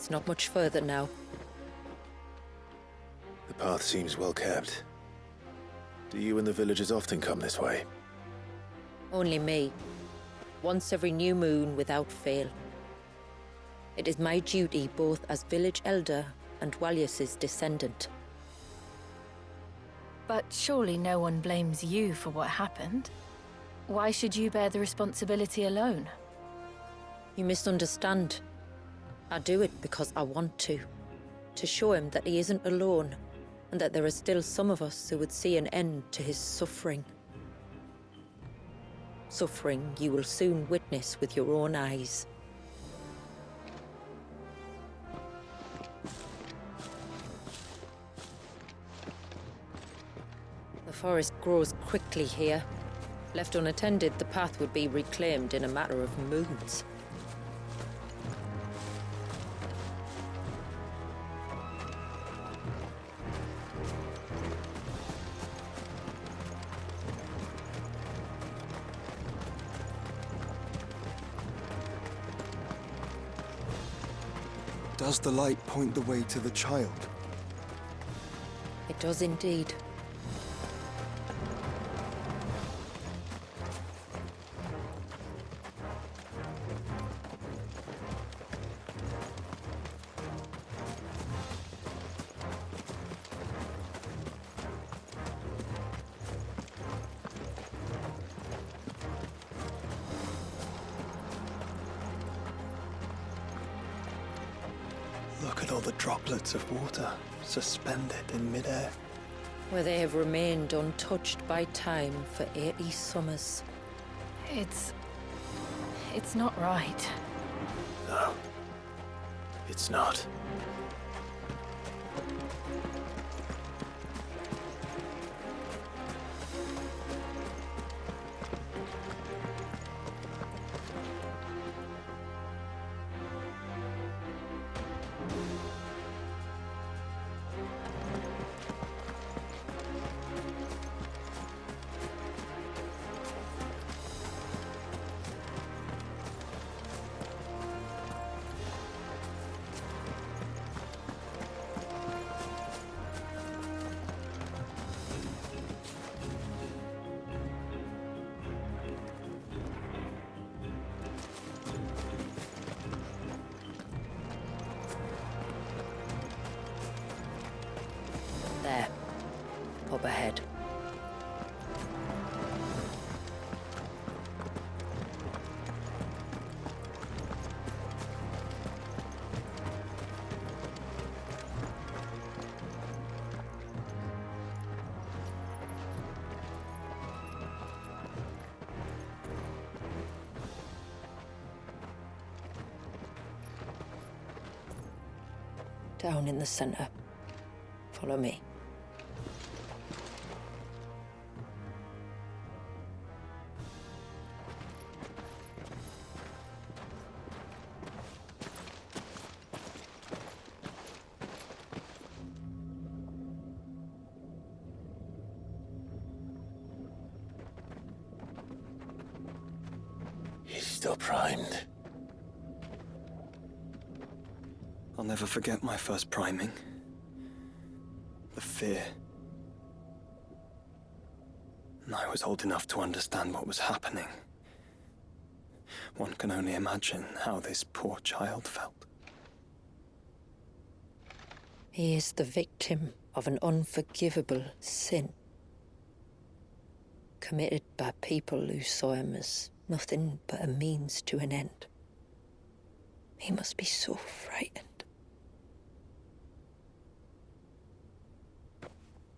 It's not much further now. The path seems well kept. Do you and the villagers often come this way? Only me. Once every new moon without fail. It is my duty both as village elder and Waljas's descendant. But surely no one blames you for what happened. Why should you bear the responsibility alone? You misunderstand. I do it because I want to. To show him that he isn't alone, and that there are still some of us who would see an end to his suffering. Suffering you will soon witness with your own eyes. The forest grows quickly here. Left unattended, the path would be reclaimed in a matter of moons. Does the light point the way to the child? It does indeed. Look at all the droplets of water suspended in midair. Where they have remained untouched by time for 80 summers. It's not right. No. It's not. There. Up ahead. Down in the center. Follow me. He's still primed. I'll never forget my first priming. The fear. And I was old enough to understand what was happening. One can only imagine how this poor child felt. He is the victim of an unforgivable sin. Committed by people who saw him as nothing but a means to an end. He must be so frightened.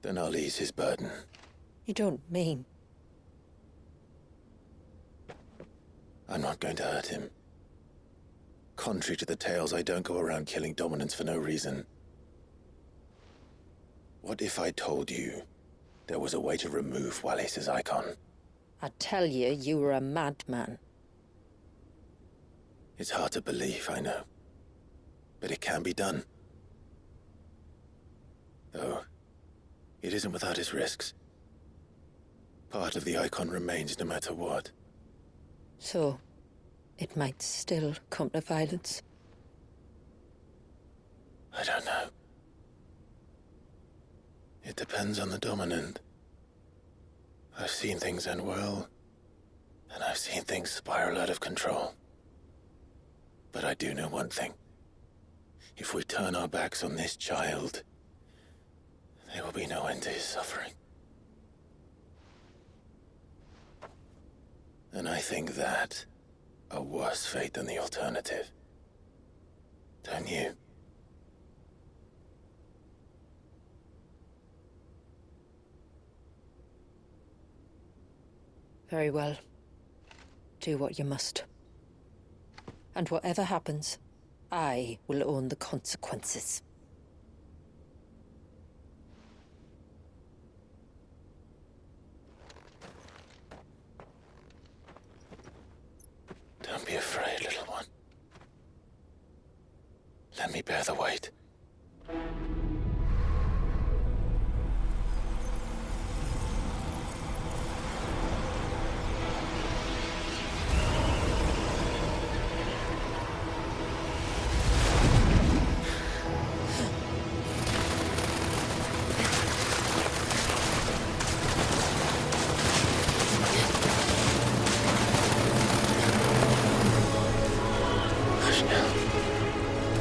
Then I'll ease his burden. You don't mean? I'm not going to hurt him. Contrary to the tales, I don't go around killing dominants for no reason. What if I told you there was a way to remove Waljas's icon? I tell you, you were a madman. It's hard to believe, I know. But it can be done. Though, it isn't without its risks. Part of the icon remains no matter what. So, it might still come to violence. I don't know. It depends on the dominant. I've seen things end well, and I've seen things spiral out of control. But I do know one thing. If we turn our backs on this child, there will be no end to his suffering. And I think that a worse fate than the alternative. Don't you? Very well. Do what you must. And whatever happens, I will own the consequences. Don't be afraid, little one. Let me bear the weight.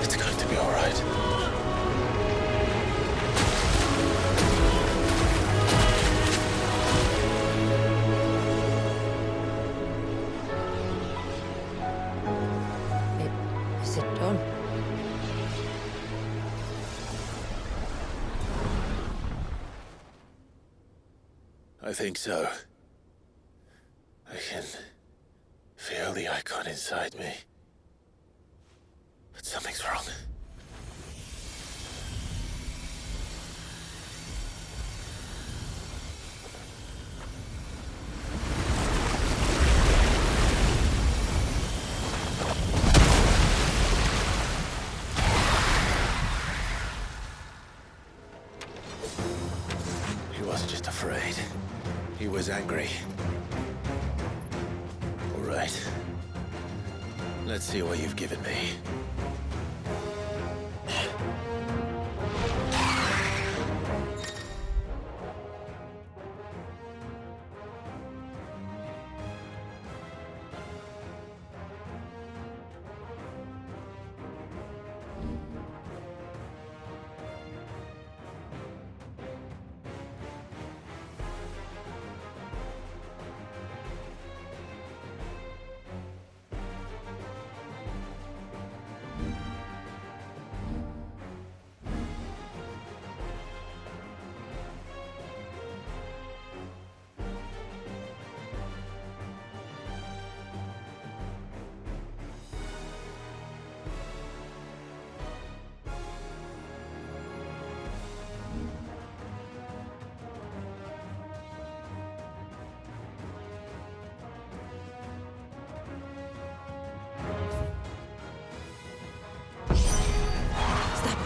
It's going to be all right. Is it done? I think so. I can feel the icon inside me. But something's wrong. He wasn't just afraid. He was angry. All right. Let's see what you've given me.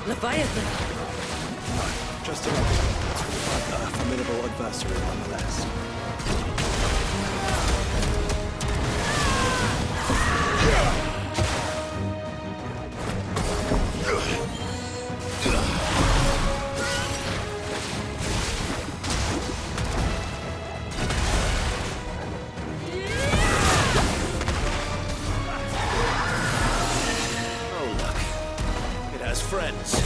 Leviathan! Just a formidable adversary nonetheless. Oh, look. It has friends.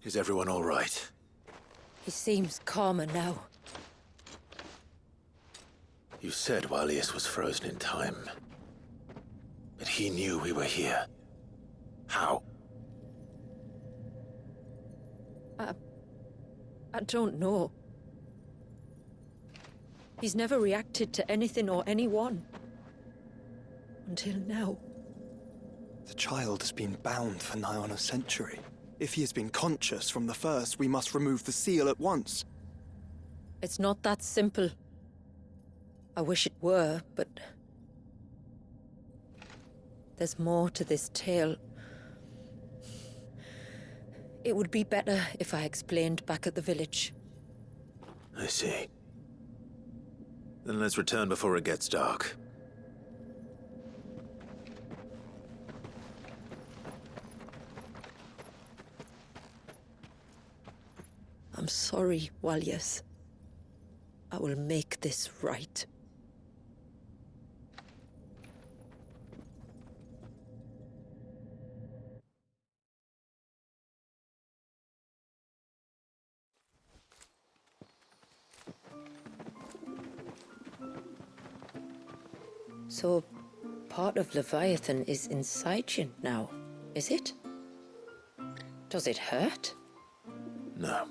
Is everyone all right? He seems calmer now. You said Waljas was frozen in time. But he knew we were here. How? I don't know. He's never reacted to anything or anyone. Until now. The child has been bound for nigh on a century. If he has been conscious from the first, we must remove the seal at once. It's not that simple. I wish it were, but... there's more to this tale. It would be better if I explained back at the village. I see. Then let's return before it gets dark. I'm sorry, Waljas. I will make this right. So, part of Leviathan is inside you now, is it? Does it hurt? No.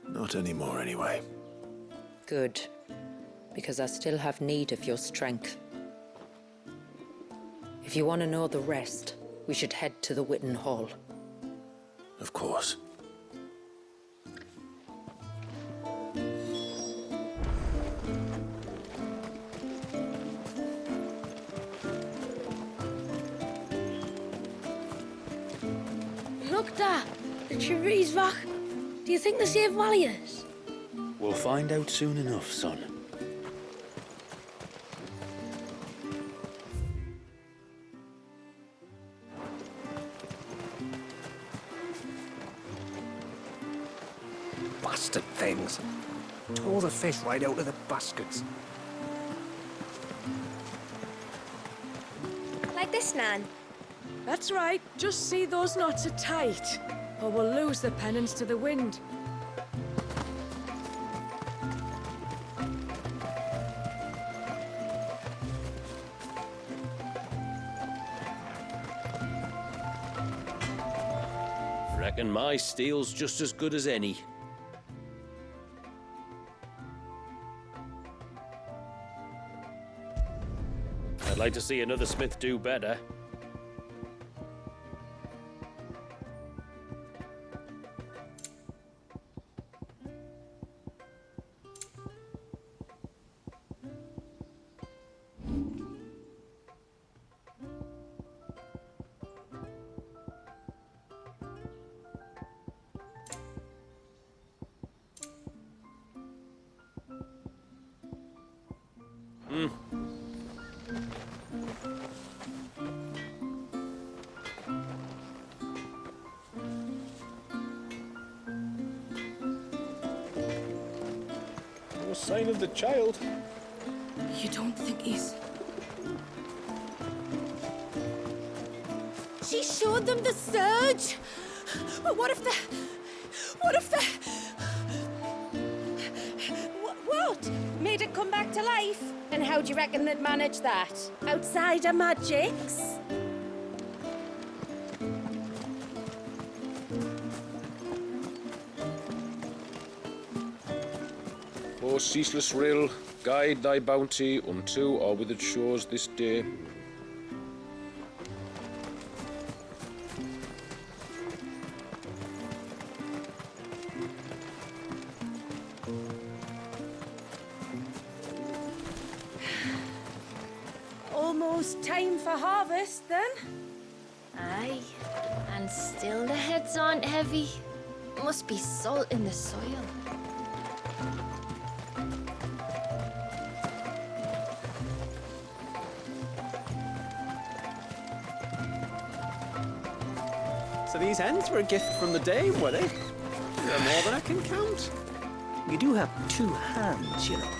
Not anymore, anyway. Good. Because I still have need of your strength. If you want to know the rest, we should head to the Witten Hall. Of course. Look, Dad. The trees back. Do you think they saved Waljas? We'll find out soon enough, son. Bastard things. Tore the fish right out of the baskets. Like this, Nan? That's right. Just see those knots are tight, or we'll lose the pennants to the wind. Reckon my steel's just as good as any. I'd like to see another smith do better. No sign of the child. You don't think he's... She showed them the surge! But what if the... What? Made it come back to life? And how do you reckon they'd manage that? Outside of magics? O ceaseless rill, guide thy bounty unto our withered shores this day. Almost time for harvest, then? Aye, and still the heads aren't heavy. Must be salt in the soil. So these hens were a gift from the dame, were they? They're more than I can count. You do have two hands, you know.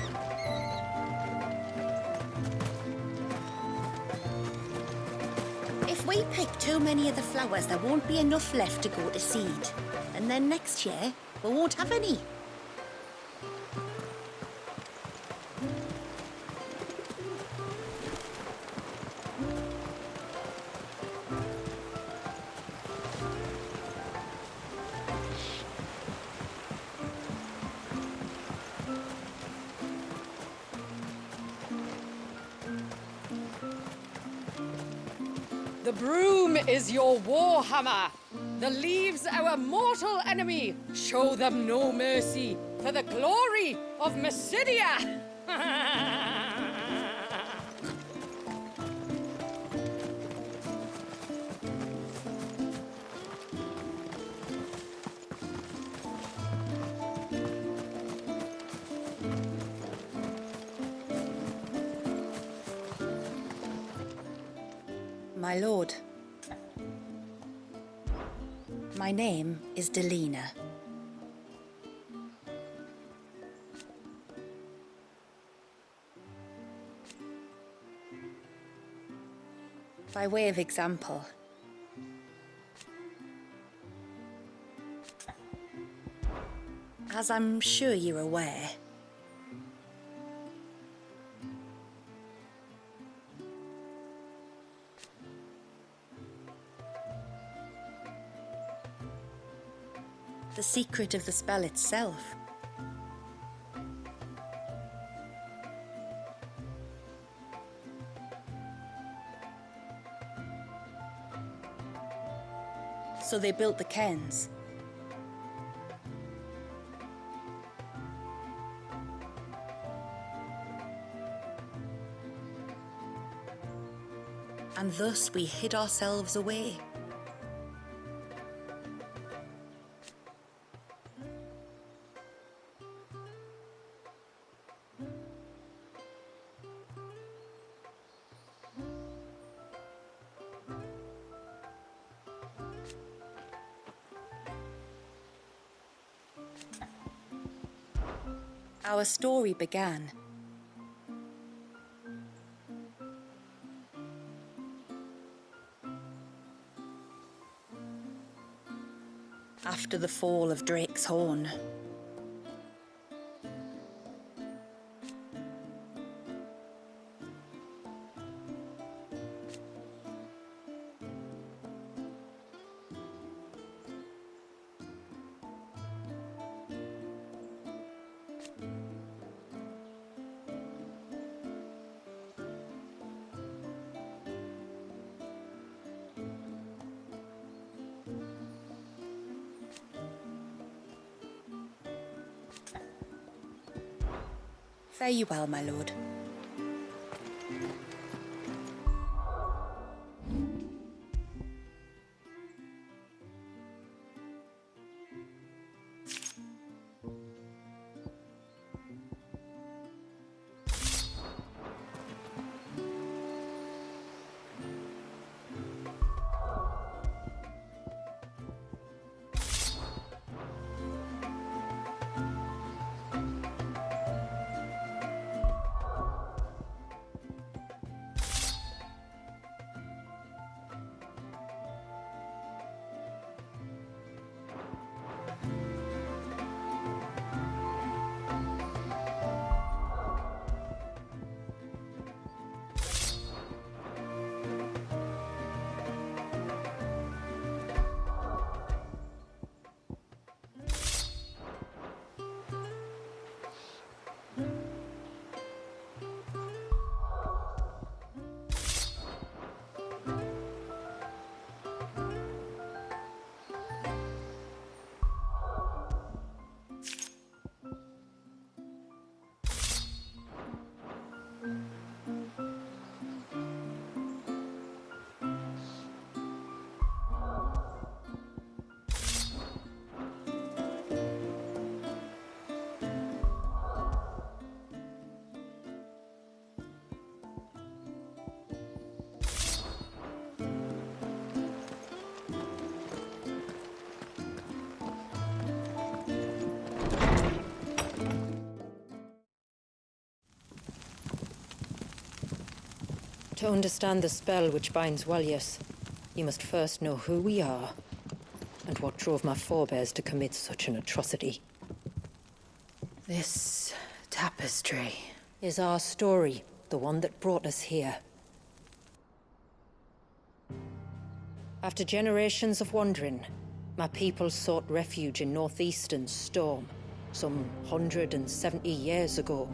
If If we pick too many of the flowers, there won't be enough left to go to seed. And then next year, we won't have any. The broom is your war hammer. The leaves our mortal enemy. Show them no mercy for the glory of Mysidia. My lord, my name is Delina. By way of example, as I'm sure you're aware, the secret of the spell itself so they built the cairns. And thus we hid ourselves away. Our story began after the fall of Drake's Horn. Fare you well, my lord. To understand the spell which binds Waljas, You must first know who we are, and what drove my forebears to commit such an atrocity. This tapestry. Is our story, the one that brought us here. After generations of wandering, my people sought refuge in northeastern Storm, some 170 years ago.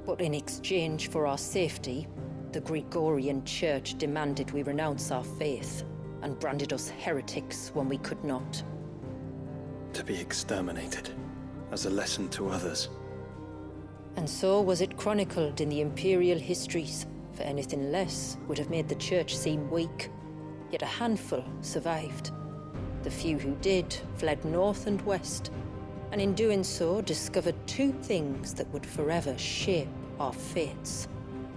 But in exchange for our safety, the Gregorian Church demanded we renounce our faith and branded us heretics when we could not. To be exterminated, as a lesson to others. And so was it chronicled in the imperial histories, for anything less would have made the Church seem weak. Yet a handful survived. The few who did fled north and west, and in doing so discovered two things that would forever shape our fates.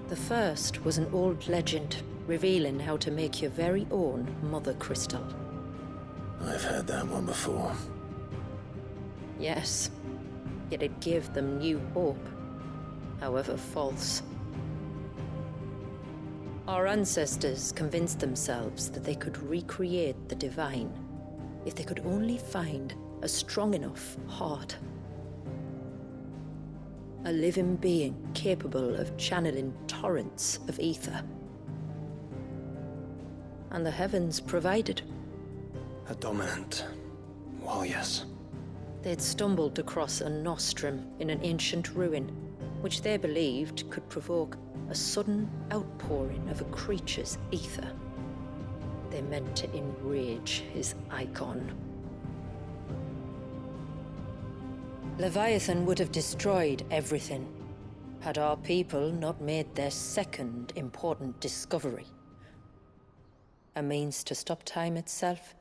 The first was an old legend revealing how to make your very own mother crystal. I've heard that one before. Yes, yet it gave them new hope, however false. Our ancestors convinced themselves that they could recreate the divine if they could only find a strong enough heart. A living being capable of channeling torrents of ether. And the heavens provided. A dominant. Waljas. They'd stumbled across a nostrum in an ancient ruin, which they believed could provoke a sudden outpouring of a creature's ether. They meant to enrage his icon. Leviathan would have destroyed everything, had our people not made their second important discovery. A means to stop time itself.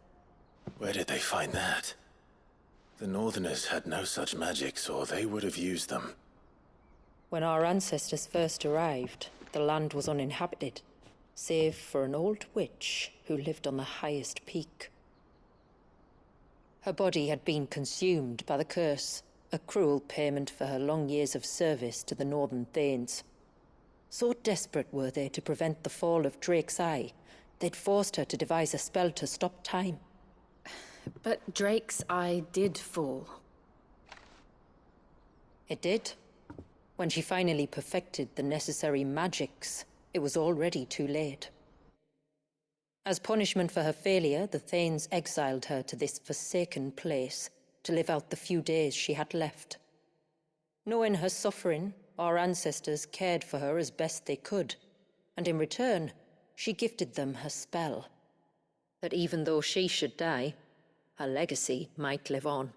Where did they find that? The Northerners had no such magics, or they would have used them. When our ancestors first arrived, the land was uninhabited, save for an old witch who lived on the highest peak. Her body had been consumed by the curse, a cruel payment for her long years of service to the Northern Thanes. So desperate were they to prevent the fall of Drake's Eye, they'd forced her to devise a spell to stop time. But Drake's Eye did fall. It did. When she finally perfected the necessary magics, it was already too late. As punishment for her failure, the Thanes exiled her to this forsaken place to live out the few days she had left. Knowing her suffering, our ancestors cared for her as best they could, and in return, she gifted them her spell. That even though she should die, her legacy might live on.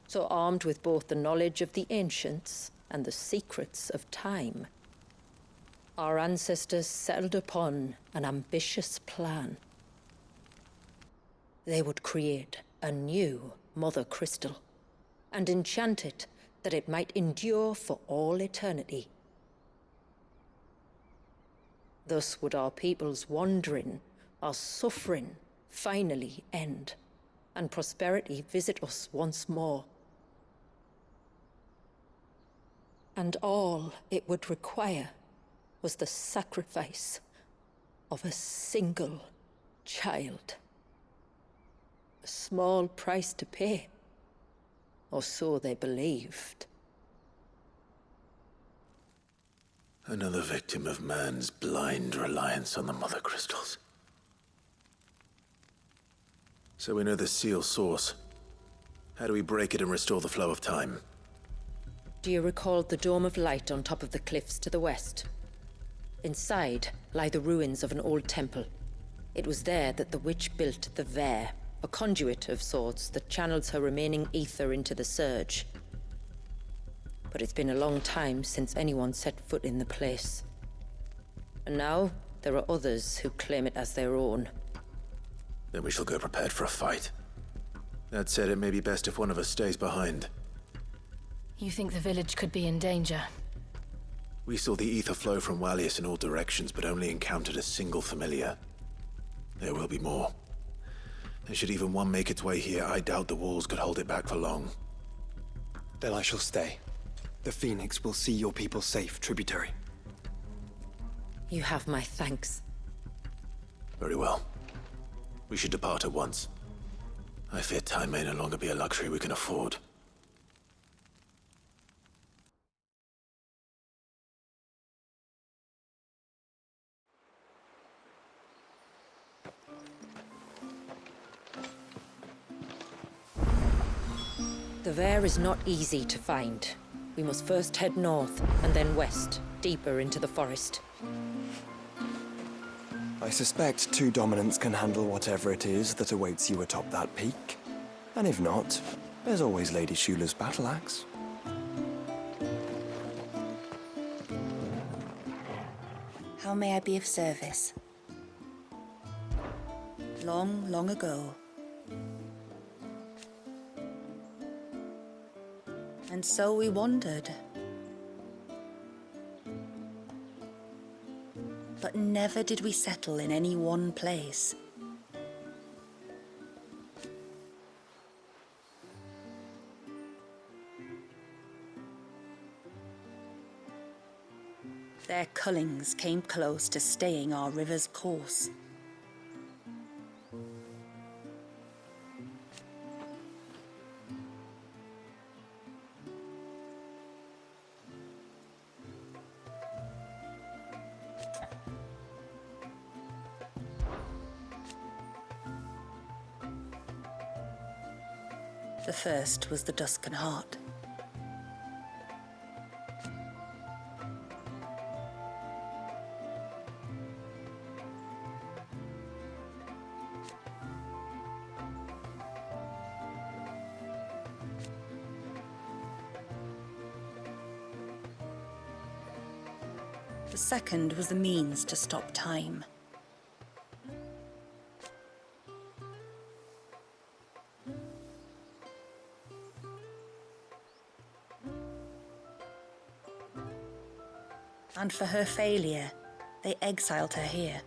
So armed with both the knowledge of the ancients and the secrets of time, our ancestors settled upon an ambitious plan. They would create a new Mother Crystal and enchant it that it might endure for all eternity. Thus would our people's wandering, our suffering, finally end, and prosperity visit us once more. And all it would require was the sacrifice of a single child. A small price to pay, or so they believed. Another victim of man's blind reliance on the Mother Crystals. So we know the seal source. How do we break it and restore the flow of time? Do you recall the dome of light on top of the cliffs to the west? Inside lie the ruins of an old temple. It was there that the witch built the Vare, a conduit of sorts that channels her remaining ether into the Surge. But it's been a long time since anyone set foot in the place. And now, there are others who claim it as their own. Then we shall go prepared for a fight. That said, it may be best if one of us stays behind. You think the village could be in danger? We saw the ether flow from Waljas in all directions, but only encountered a single familiar. There will be more. And should even one make its way here, I doubt the walls could hold it back for long. Then I shall stay. The Phoenix will see your people safe, tributary. You have my thanks. Very well. We should depart at once. I fear time may no longer be a luxury we can afford. The Vare is not easy to find. We must first head north, and then west, deeper into the forest. I suspect two dominants can handle whatever it is that awaits you atop that peak. And if not, there's always Lady Shula's battle axe. How may I be of service? Long, long ago. And so we wandered. But never did we settle in any one place. Their cullings came close to staying our river's course. The first was the Duscan Heart. The second was the means to stop time. And for her failure, they exiled her here.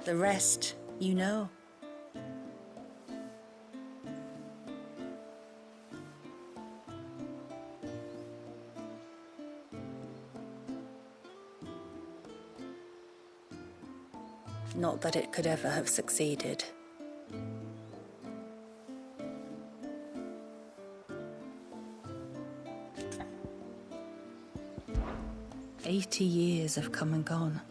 The rest, you know. Not that it could ever have succeeded. "80 years have come and gone.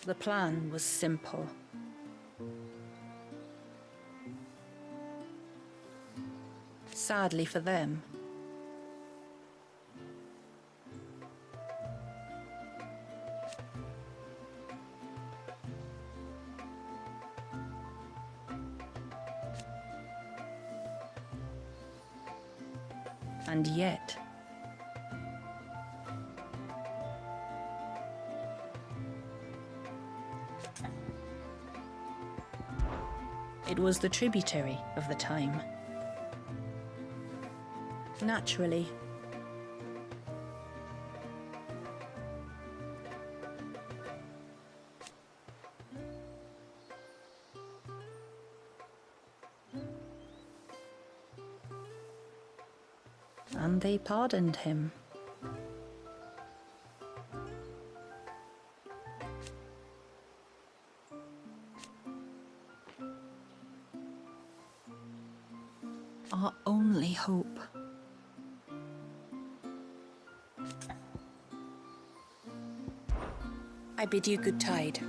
The plan was simple. Sadly for them, and yet it was the tributary of the time. Naturally. And they pardoned him. Our only hope. I bid you good tide.